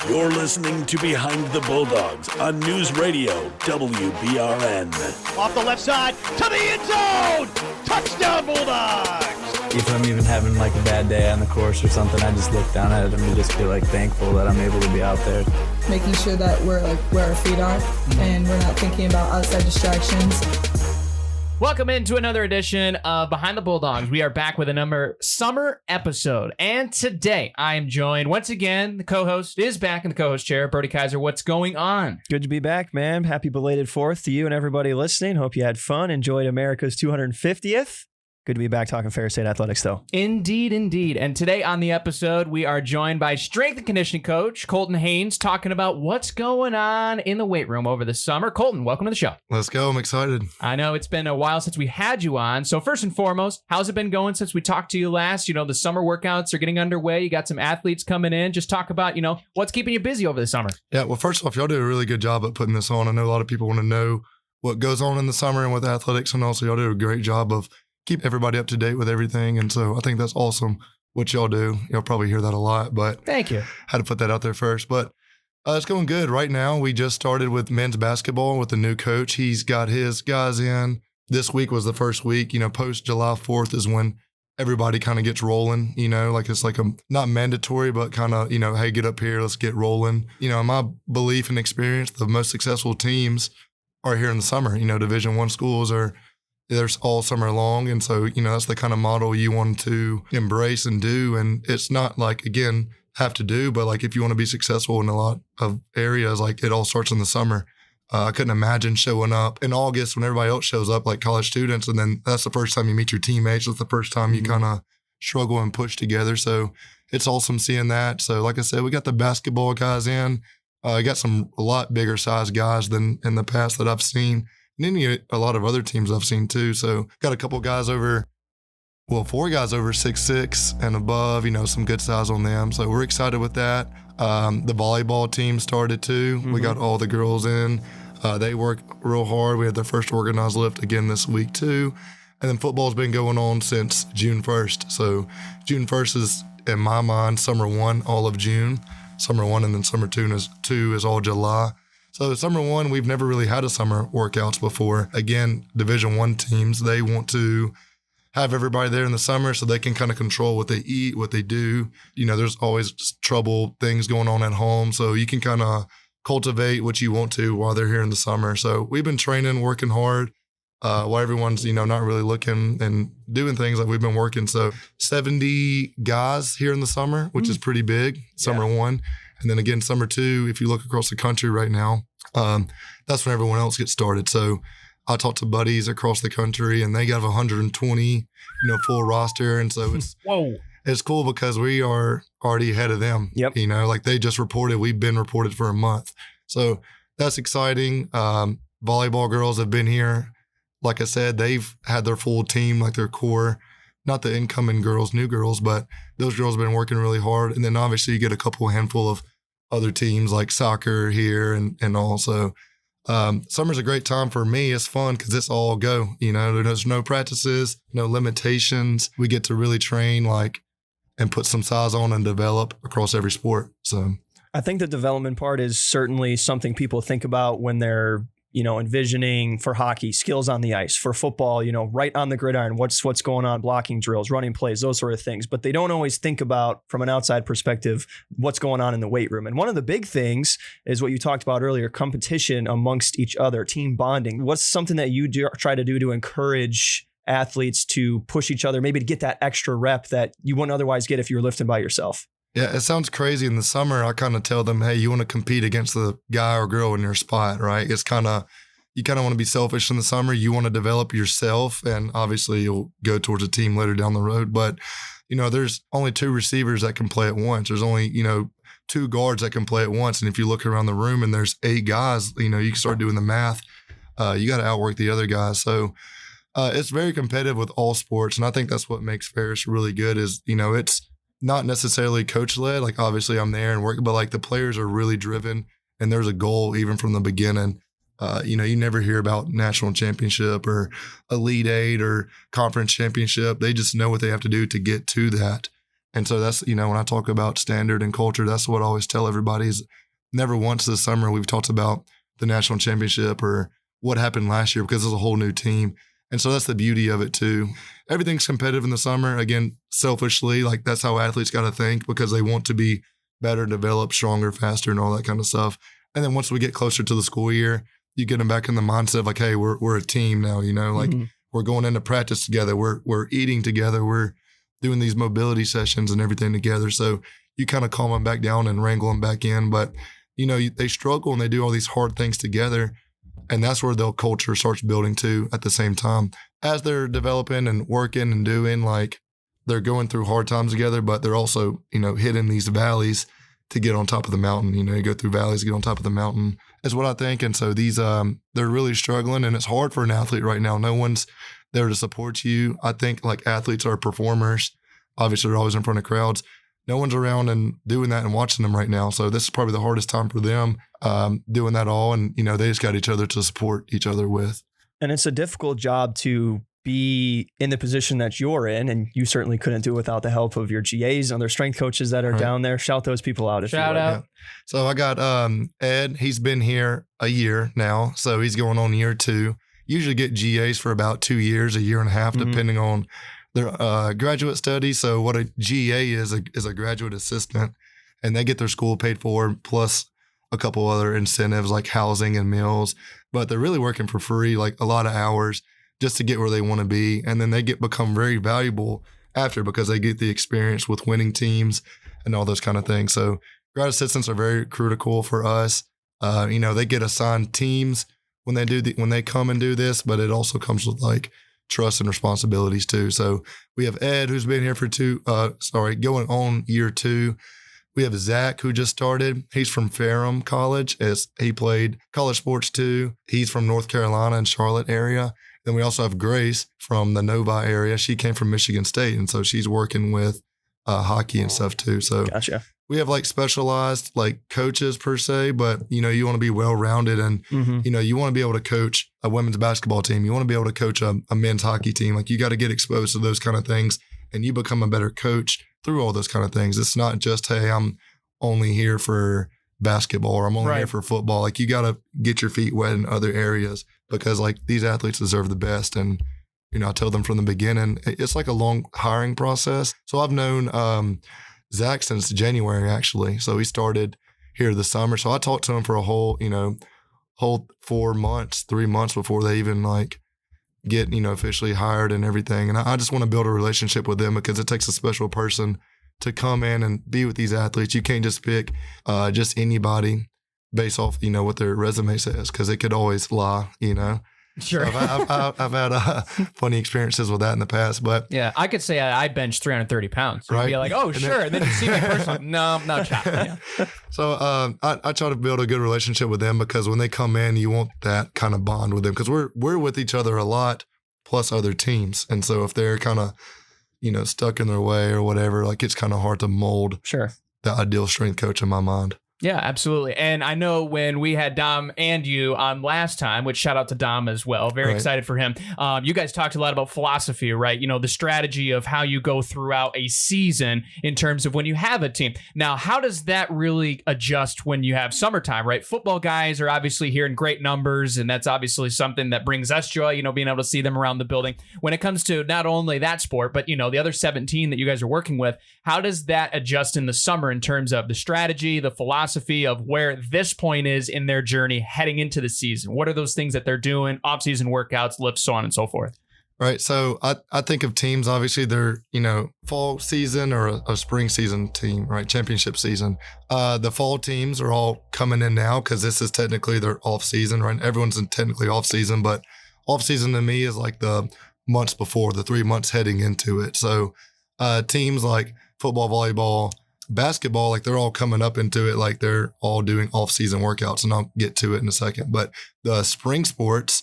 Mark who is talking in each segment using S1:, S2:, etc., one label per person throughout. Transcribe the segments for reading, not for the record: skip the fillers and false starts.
S1: You're listening to Behind the Bulldogs on News Radio WBRN.
S2: Off the left side to the end zone. Touchdown Bulldogs.
S3: If I'm even having like a bad day on the course or something, I just look down at it and just feel like thankful that I'm able to be out there.
S4: Making sure that we're like where our feet are and we're not thinking about outside distractions.
S5: Welcome into another edition of Behind the Bulldogs. We are back with another summer episode. And today I am joined once again. The co-host is back in the co-host chair. Brody Kaiser, what's going on?
S6: Good to be back, man. Happy belated 4th to you and everybody listening. Hope you had fun. Enjoyed America's 250th. Good to be back talking Ferris State athletics, though.
S5: Indeed, indeed. And today on the episode, we are joined by strength and conditioning coach Colton Haynes, talking about what's going on in the weight room over the summer. Colton, welcome to the show.
S7: Let's go. I'm excited.
S5: I know it's been a while since we had you on. So first and foremost, how's it been going since we talked to you last? You know, the summer workouts are getting underway. You got some athletes coming in. Just talk about, what's keeping you busy over the summer.
S7: Yeah, well, first off, y'all do a really good job at putting this on. I know a lot of people want to know what goes on in the summer and with athletics, and also y'all do a great job of keep everybody up to date with everything. And so I think that's awesome what y'all do. You'll probably hear that a lot, but
S5: thank you.
S7: Had to put that out there first. But it's going good right now. We just started with men's basketball with the new coach. He's got his guys in. This week was the first week. Post July 4th is when everybody kind of gets rolling. It's like a not mandatory, but kind of, hey, get up here, let's get rolling. In my belief and experience, the most successful teams are here in the summer. Division I schools are there's all summer long. And so, that's the kind of model you want to embrace and do. And it's not like, again, have to do, but like if you want to be successful in a lot of areas, like it all starts in the summer. I couldn't imagine showing up in August when everybody else shows up, like college students. And then that's the first time you meet your teammates. That's the first time you kind of struggle and push together. So it's awesome seeing that. So like I said, we got the basketball guys in. I got a lot bigger size guys than in the past that I've seen. And then a lot of other teams I've seen too. So got a couple guys 4 guys over 6'6" and above, some good size on them. So we're excited with that. The volleyball team started too. We got all the girls in. They work real hard. We had their first organized lift again this week too. And then football's been going on since June 1st. So June 1st is, in my mind, summer 1, all of June. Summer 1 and then summer 2 is all July. So summer 1, we've never really had a summer workouts before. Again, Division I teams, they want to have everybody there in the summer so they can kind of control what they eat, what they do. There's always trouble, things going on at home. So you can kind of cultivate what you want to while they're here in the summer. So we've been training, working hard while everyone's, not really looking and doing things like we've been working. So 70 guys here in the summer, which is pretty big, summer 1. And then again, summer 2, if you look across the country right now, that's when everyone else gets started. So I talked to buddies across the country and they got 120, full roster. And so it's cool because we are already ahead of them.
S6: Yep.
S7: Like they just reported, we've been reported for a month. So that's exciting. Volleyball girls have been here. Like I said, they've had their full team, like their core, not the incoming girls, new girls, but those girls have been working really hard. And then obviously you get a handful of other teams like soccer here and also summer's a great time for me. It's fun because it's all go. There's no practices, no limitations. We get to really train and put some size on and develop across every sport. So
S6: I think the development part is certainly something people think about when they're envisioning for hockey, skills on the ice, for football, right on the gridiron, what's going on, blocking drills, running plays, those sort of things. But they don't always think about, from an outside perspective, what's going on in the weight room. And one of the big things is what you talked about earlier, competition amongst each other, team bonding. What's something that you try to do to encourage athletes to push each other, maybe to get that extra rep that you wouldn't otherwise get if you were lifting by yourself?
S7: Yeah, it sounds crazy. In the summer, I kind of tell them, hey, you want to compete against the guy or girl in your spot, right? It's you kind of want to be selfish in the summer. You want to develop yourself, and obviously you'll go towards a team later down the road. But, there's only 2 receivers that can play at once. There's only, 2 guards that can play at once. And if you look around the room and there's 8 guys, you can start doing the math. You got to outwork the other guys. So it's very competitive with all sports. And I think that's what makes Ferris really good is, it's not necessarily coach-led. Like, obviously I'm there and working, but like the players are really driven and there's a goal even from the beginning. You never hear about national championship or Elite Eight or conference championship. They just know what they have to do to get to that. And so that's, when I talk about standard and culture, that's what I always tell everybody is never once this summer we've talked about the national championship or what happened last year because it's a whole new team. And so that's the beauty of it too. Everything's competitive in the summer. Again, selfishly, like that's how athletes got to think because they want to be better, develop, stronger, faster, and all that kind of stuff. And then once we get closer to the school year, you get them back in the mindset of like, hey, we're a team now, like we're going into practice together. We're eating together. We're doing these mobility sessions and everything together. So you kind of calm them back down and wrangle them back in. But, they struggle and they do all these hard things together. And that's where their culture starts building too at the same time. As they're developing and working and doing, like they're going through hard times together, but they're also, hitting these valleys to get on top of the mountain. You go through valleys to get on top of the mountain is what I think. And so these, they're really struggling and it's hard for an athlete right now. No one's there to support you. I think like athletes are performers. Obviously they're always in front of crowds. No one's around and doing that and watching them right now. So this is probably the hardest time for them doing that all. And, they just got each other to support each other with.
S6: And it's a difficult job to be in the position that you're in. And you certainly couldn't do it without the help of your GAs and other strength coaches that are down there. Shout those people out.
S5: Shout out.
S7: Yeah. So I got Ed. He's been here a year now. So he's going on year 2. Usually get GAs for about 2 years, a year and a half, depending on their graduate studies. So what a GA is a graduate assistant, and they get their school paid for, plus a couple other incentives like housing and meals. But they're really working for free, like a lot of hours, just to get where they want to be. And then they become very valuable after because they get the experience with winning teams and all those kind of things. So grad assistants are very critical for us. They get assigned teams when they come and do this, but it also comes with like trust and responsibilities too. So we have Ed, who's been here for going on year 2. We have Zach, who just started. He's from Ferris College. He played college sports too. He's from North Carolina and Charlotte area. Then we also have Grace from the Novi area. She came from Michigan State, and so she's working with hockey and stuff too. So
S6: gotcha.
S7: We have like specialized like coaches per se, but you want to be well-rounded and you want to be able to coach a women's basketball team. You want to be able to coach a men's hockey team. Like you got to get exposed to those kind of things and you become a better coach through all those kind of things. It's not just, hey, I'm only here for basketball or I'm only here for football. Like you got to get your feet wet in other areas because like these athletes deserve the best. And, I tell them from the beginning, it's like a long hiring process. So I've known, Zach since January, actually. So he started here this summer. So I talked to him for a whole 3 months before they even like get, officially hired and everything. And I just want to build a relationship with them because it takes a special person to come in and be with these athletes. You can't just pick just anybody based off, what their resume says because it could always lie,
S5: Sure.
S7: So I've had funny experiences with that in the past, but
S5: yeah, I could say I bench 330 pounds.
S7: Right.
S5: You'd be like, oh, sure. And then you see me in person, no, chop. Yeah.
S7: So I try to build a good relationship with them because when they come in, you want that kind of bond with them because we're with each other a lot, plus other teams. And so if they're kind of, stuck in their way or whatever, like it's kind of hard to mold the ideal strength coach in my mind.
S5: Yeah, absolutely. And I know when we had Dom and you on last time, which shout out to Dom as well, very excited for him. You guys talked a lot about philosophy, right? The strategy of how you go throughout a season in terms of when you have a team. Now, how does that really adjust when you have summertime, right? Football guys are obviously here in great numbers, and that's obviously something that brings us joy, being able to see them around the building. When it comes to not only that sport, but, the other 17 that you guys are working with, how does that adjust in the summer in terms of the strategy, the philosophy of where this point is in their journey heading into the season? What are those things that they're doing, off-season workouts, lifts, so on and so forth?
S7: Right. So I think of teams, obviously they're, fall season or a spring season team, right? Championship season. The fall teams are all coming in now because this is technically their off season, right? Everyone's technically off season, but off season to me is like the months before, the 3 months heading into it. So teams like football, volleyball, basketball, like they're all coming up into it, like they're all doing off-season workouts, and I'll get to it in a second. But the spring sports,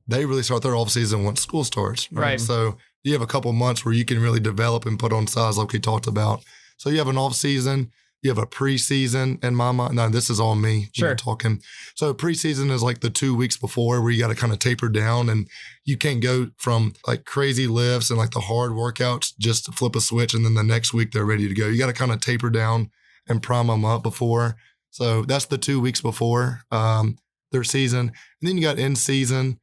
S7: they really start their off-season once school starts, right? So you have a couple months where you can really develop and put on size like we talked about. So you have an off-season, you have a preseason in my mind. No, this is all me talking. So preseason is like the 2 weeks before where you got to kind of taper down, and you can't go from like crazy lifts and like the hard workouts just to flip a switch and then the next week they're ready to go. You got to kind of taper down and prime them up before. So that's the 2 weeks before their season. And then you got in season,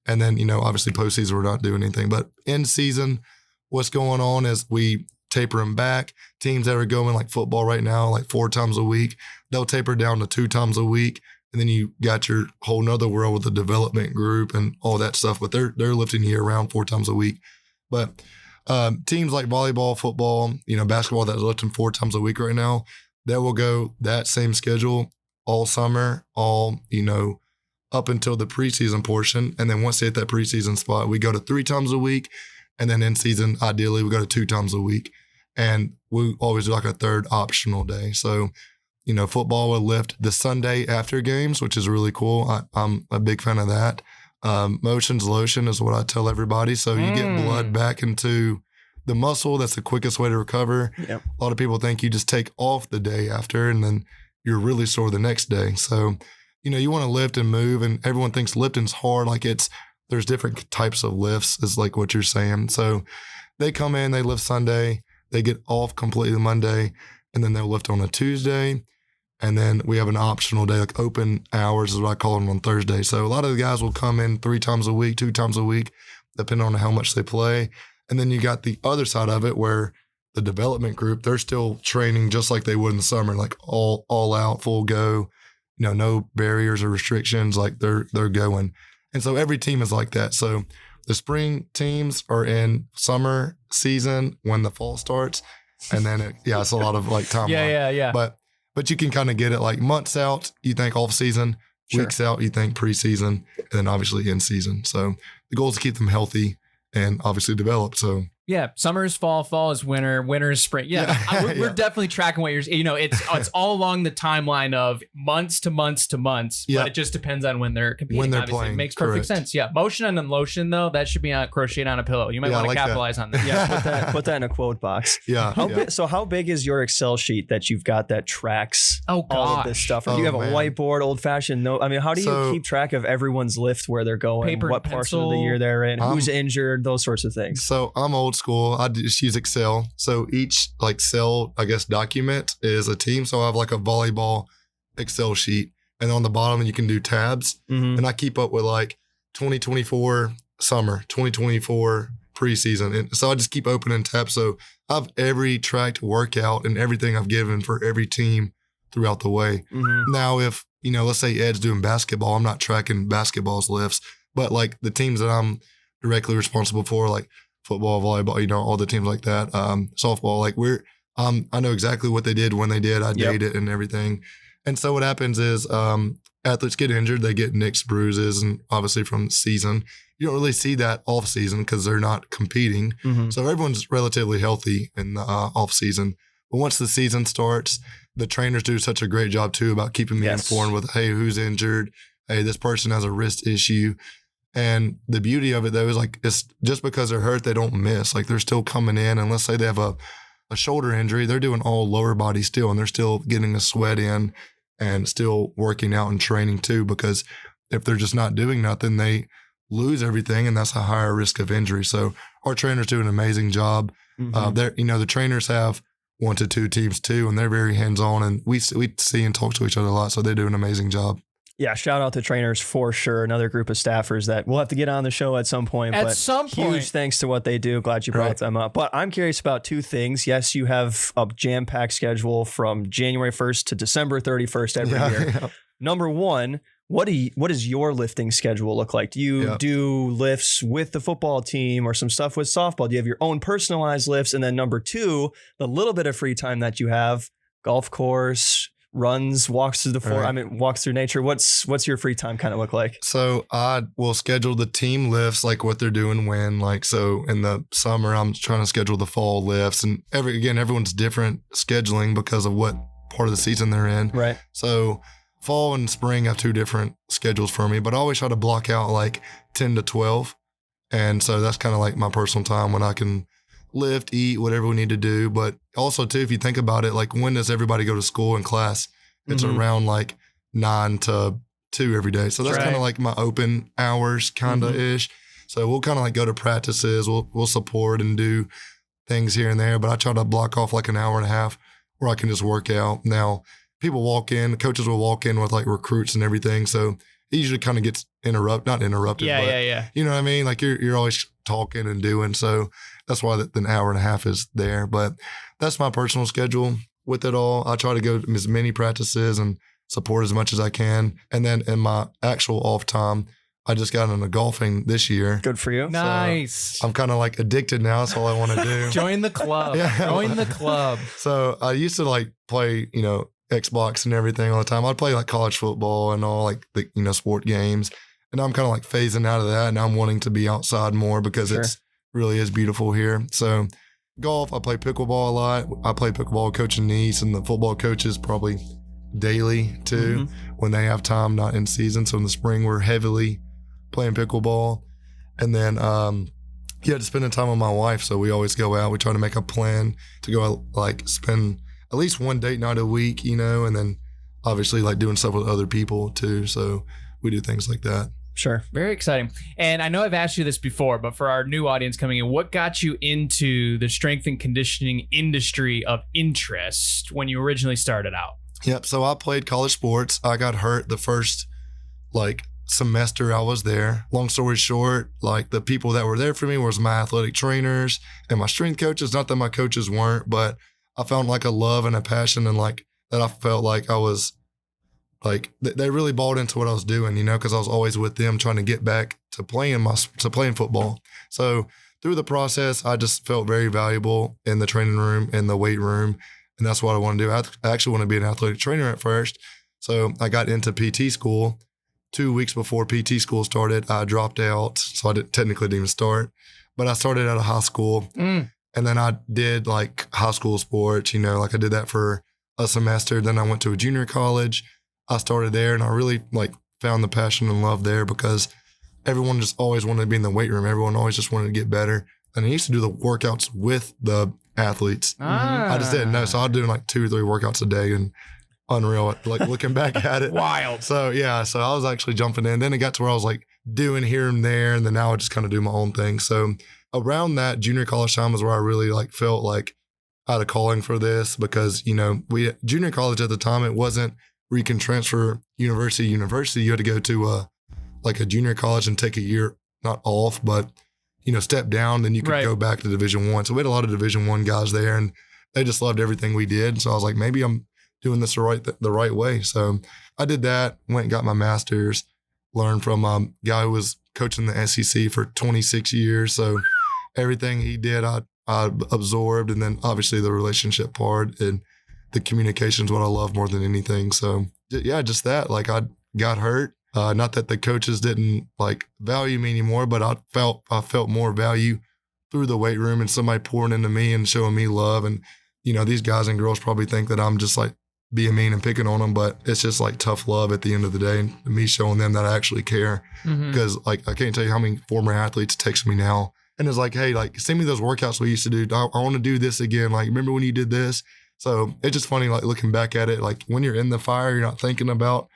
S7: and then, obviously postseason we're not doing anything, but in season, what's going on is we taper them back. Teams that are going like football right now, like 4 times a week, they'll taper down to 2 times a week. And then you got your whole nother world with the development group and all that stuff, but they're lifting year round 4 times a week. But teams like volleyball, football, basketball that's lifting 4 times a week right now, they will go that same schedule all summer, up until the preseason portion. And then once they hit that preseason spot, we go to 3 times a week. And then in season, ideally, we go to 2 times a week. And we always do like a third optional day. So, football will lift the Sunday after games, which is really cool. I'm a big fan of that. Motion's lotion is what I tell everybody. So you get blood back into the muscle. That's the quickest way to recover. Yep. A lot of people think you just take off the day after and then you're really sore the next day. So, you want to lift and move, and everyone thinks lifting's hard. Like there's different types of lifts is like what you're saying. So they come in, they lift Sunday, they get off completely Monday, and then they'll lift on a Tuesday. And then we have an optional day, like open hours is what I call them, on Thursday. So a lot of the guys will come in 3 times a week, 2 times a week, depending on how much they play. And then you got the other side of it where the development group, they're still training just like they would in the summer, like all out, full go, no barriers or restrictions, like they're going. And so every team is like that. So the spring teams are in summer season when the fall starts. And then it's a lot of like time.
S5: Yeah.
S7: But you can kind of get it like months out, you think off season, weeks out, you think preseason, and then obviously in season. So the goal is to keep them healthy and obviously develop. So
S5: yeah, summer is fall, fall is winter, winter is spring. We're definitely tracking what you're. It's all along the timeline of months to months to months. But it just depends on when they're competing.
S7: When they're
S5: obviously.
S7: playing,
S5: It makes perfect sense. Yeah, motion and then lotion though, that should be crocheted on a pillow. You might want to capitalize on that.
S6: Yeah, put that in a quote box.
S7: Yeah.
S6: So how big is your Excel sheet that you've got that tracks all of this stuff? Or do you have a whiteboard, old fashioned note? I mean, how do you keep track of everyone's lift, where they're going,
S5: paper,
S6: what portion of the year they're in, who's injured, those sorts of things?
S7: So I'm old school. I just use Excel. So each like cell, I guess, document is a team. So I have like a volleyball Excel sheet, and on the bottom you can do tabs. And I keep up with like 2024 summer, 2024 preseason. And so I just keep opening tabs. So I have every tracked workout and everything I've given for every team throughout the way. Now, if, let's say Ed's doing basketball, I'm not tracking basketball's lifts, but like the teams that I'm directly responsible for, like football, volleyball, all the teams like that, softball, like I know exactly what they did when they did. I date it and everything. And so what happens is athletes get injured, they get nicks, bruises, and obviously from the season, you don't really see that off season because they're not competing. So everyone's relatively healthy in the off season. But once the season starts, the trainers do such a great job too about keeping me informed with, hey, who's injured? Hey, this person has a wrist issue. And the beauty of it though is like, it's just because they're hurt, they don't miss. Like they're still coming in, and let's say they have a shoulder injury, they're doing all lower body still, and they're still getting a sweat in and still working out and training too, because if they're just not doing nothing, they lose everything, and that's a higher risk of injury. So our trainers do an amazing job. The trainers have 1 to 2 teams too, and they're very hands-on, and we see and talk to each other a lot. So they do an amazing job.
S6: Yeah, shout out to trainers for sure. Another group of staffers that we'll have to get on the show at some point. Huge thanks to what they do. Glad you brought them up. But I'm curious about 2 things. Yes, you have a jam-packed schedule from January 1st to December 31st every year. Yeah. Number 1, what does your lifting schedule look like? Do you do lifts with the football team or some stuff with softball? Do you have your own personalized lifts? And then number 2, the little bit of free time that you have, golf course, runs, walks through walks through nature. What's your free time kind of look like?
S7: So I will schedule the team lifts, like what they're doing when, like, so in the summer, I'm trying to schedule the fall lifts, and everyone's different scheduling because of what part of the season they're in.
S6: Right.
S7: So fall and spring have 2 different schedules for me, but I always try to block out like 10 to 12. And so that's kind of like my personal time when I can lift, eat, whatever we need to do. But also too, if you think about it, like when does everybody go to school and class? It's around like 9 to 2 every day. So that's kind of like my open hours kind of ish. So we'll kind of like go to practices. We'll support and do things here and there. But I try to block off like an hour and a half where I can just work out. Now people walk in, the coaches will walk in with like recruits and everything. So it usually kind of gets not interrupted.
S5: Yeah.
S7: You know what I mean? Like you're always talking and doing. So that's why the hour and a half is there. But that's my personal schedule with it all. I try to go to as many practices and support as much as I can. And then in my actual off time, I just got into golfing this year.
S6: Good for you.
S5: Nice.
S7: So I'm kind of like addicted now. That's all I want to do.
S5: Join the club. Join the club.
S7: So I used to like play, Xbox and everything all the time. I'd play like college football and all like the, sport games. And I'm kind of like phasing out of that. And I'm wanting to be outside more because it's really is beautiful here. So golf, I play pickleball a lot. I play pickleball coaching niece and the football coaches probably daily too when they have time, not in season. So in the spring, we're heavily playing pickleball. And then, just spending time with my wife. So we always go out. We try to make a plan to go like spend at least one date night a week, and then obviously like doing stuff with other people too. So we do things like that.
S6: Sure.
S5: Very exciting. And I know I've asked you this before, but for our new audience coming in, what got you into the strength and conditioning industry of interest when you originally started out?
S7: Yep. So I played college sports. I got hurt the first semester I was there. Long story short, like the people that were there for me was my athletic trainers and my strength coaches. Not that my coaches weren't, but I found like a love and a passion and like that I felt like I was like, they really bought into what I was doing, because I was always with them trying to get back to playing football. So through the process, I just felt very valuable in the training room, in the weight room. And that's what I want to do. I actually want to be an athletic trainer at first. So I got into PT school. 2 weeks before PT school started, I dropped out. So I didn't even start, but I started out of high school. And then I did like high school sports, like I did that for a semester. Then I went to a junior college. I started there and I really like found the passion and love there because everyone just always wanted to be in the weight room. Everyone always just wanted to get better. And I used to do the workouts with the athletes. I just didn't know. So I was doing like 2 or 3 workouts a day and unreal, like looking back at it.
S5: Wild.
S7: So yeah, so I was actually jumping in. Then it got to where I was like doing here and there. And then now I just kind of do my own thing. So around that junior college time was where I really like felt like I had a calling for this because, junior college at the time, it wasn't where you can transfer university to university. You had to go to a junior college and take a year, not off, but, step down. Then you could go back to Division I. So we had a lot of Division I guys there and they just loved everything we did. So I was like, maybe I'm doing this the right way. So I did that, went and got my master's, learned from a guy who was coaching the SEC for 26 years. So everything he did, I absorbed. And then obviously the relationship part and the communication is what I love more than anything. So yeah, just that, like I got hurt. Not that the coaches didn't like value me anymore, but I felt more value through the weight room and somebody pouring into me and showing me love. And, these guys and girls probably think that I'm just like being mean and picking on them, but it's just like tough love at the end of the day. And me showing them that I actually care because like, I can't tell you how many former athletes text me now and it's like, hey, like send me those workouts we used to do. I want to do this again. Like, remember when you did this? So it's just funny, like looking back at it, like when you're in the fire, you're not thinking about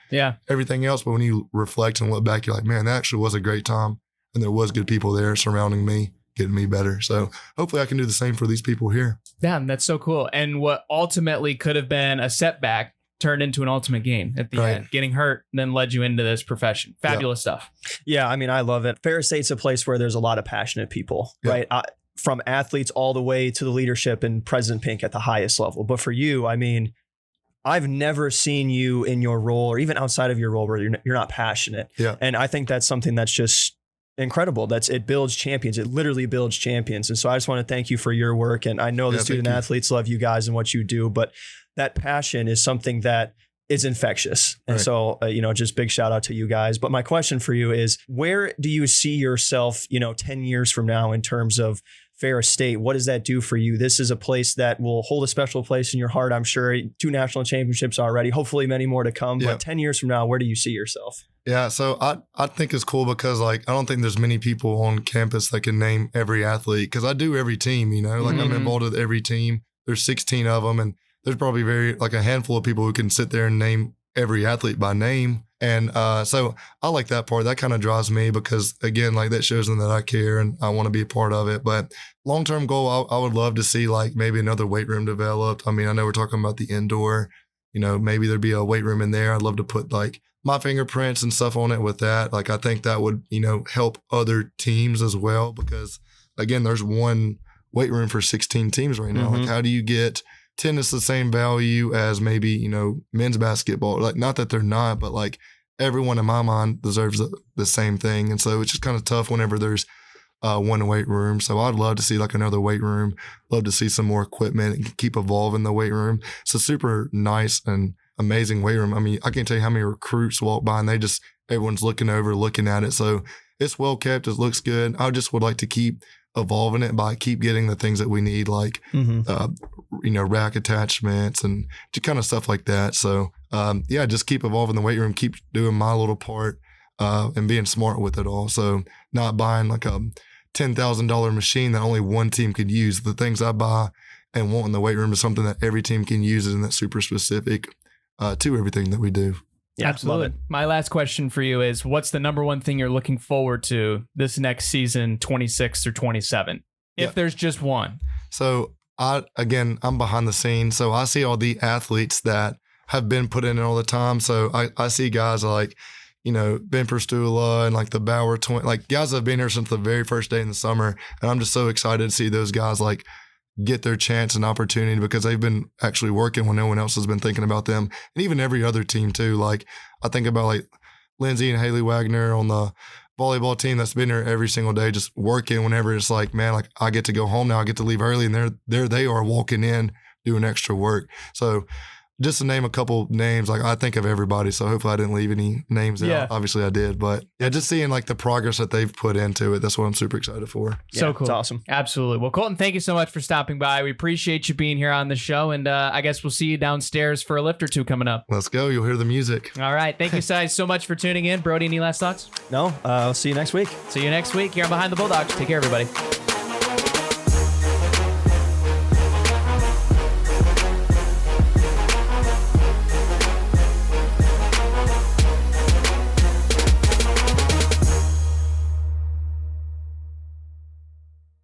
S7: everything else. But when you reflect and look back, you're like, man, that actually was a great time. And there was good people there surrounding me, getting me better. So hopefully I can do the same for these people here.
S5: Yeah, that's so cool. And what ultimately could have been a setback turned into an ultimate gain at the end. Getting hurt then led you into this profession. Fabulous stuff.
S6: Yeah, I mean, I love it. Ferris State's a place where there's a lot of passionate people, right? From athletes all the way to the leadership and President Pink at the highest level. But for you, I mean, I've never seen you in your role or even outside of your role where you're not passionate. Yeah. And I think that's something that's just incredible. It builds champions. It literally builds champions. And so I just want to thank you for your work. And I know the student athletes love you guys and what you do, but that passion is something that is infectious. And so, just big shout out to you guys. But my question for you is, where do you see yourself, 10 years from now in terms of Ferris State? What does that do for you? This is a place that will hold a special place in your heart, I'm sure. 2 national championships already, hopefully many more to come. But 10 years from now, where do you see yourself?
S7: Yeah, so I think it's cool because like I don't think there's many people on campus that can name every athlete because I do every team, like I'm involved with every team. There's 16 of them, and there's probably a handful of people who can sit there and name every athlete by name. And so I like that part. That kind of draws me because again, like that shows them that I care and I want to be a part of it. But long-term goal, I would love to see like maybe another weight room developed. I mean, I know we're talking about the indoor, maybe there'd be a weight room in there. I'd love to put like my fingerprints and stuff on it with that. Like, I think that would, help other teams as well because, again, there's one weight room for 16 teams right now. Like, how do you get tennis the same value as maybe, men's basketball? Like, not that they're not, but, like, everyone in my mind deserves the same thing. And so it's just kind of tough whenever there's one weight room. So I'd love to see, like, another weight room, love to see some more equipment and keep evolving the weight room. It's a super nice and amazing weight room. I mean, I can't tell you how many recruits walk by and everyone's looking at it. So it's well kept. It looks good. I just would like to keep evolving it by keep getting the things that we need, like, rack attachments and just kind of stuff like that. So, just keep evolving the weight room, keep doing my little part and being smart with it all. So not buying like a $10,000 machine that only one team could use. The things I buy and want in the weight room is something that every team can use and that's super specific to everything that we do.
S5: Yeah, absolutely. My last question for you is, what's the number one thing you're looking forward to this next season, 26 or 27, if there's just one? So I'm behind the scenes. So I see all the athletes that have been put in all the time. So I see guys like, Ben Perstula and like the Bauer twin, like guys that have been here since the very first day in the summer. And I'm just so excited to see those guys like get their chance and opportunity because they've been actually working when no one else has been thinking about them. And even every other team too. Like I think about like Lindsay and Haley Wagner on the volleyball team that's been here every single day, just working whenever it's like, man, like I get to go home now, I get to leave early and there they are walking in doing extra work. So just to name a couple names, like I think of everybody, so hopefully I didn't leave any names out. Obviously I did, but just seeing like the progress that they've put into it, that's what I'm super excited for. So cool.
S6: It's awesome.
S5: Absolutely. Well, Colton, thank you so much for stopping by. We appreciate you being here on the show, and I guess we'll see you downstairs for a lift or two coming up.
S7: Let's go. You'll hear the music.
S5: All right. Thank you guys so much for tuning in. Brody, any last thoughts?
S6: No, I'll see you next week.
S5: See you next week here on Behind the Bulldogs. Take care, everybody.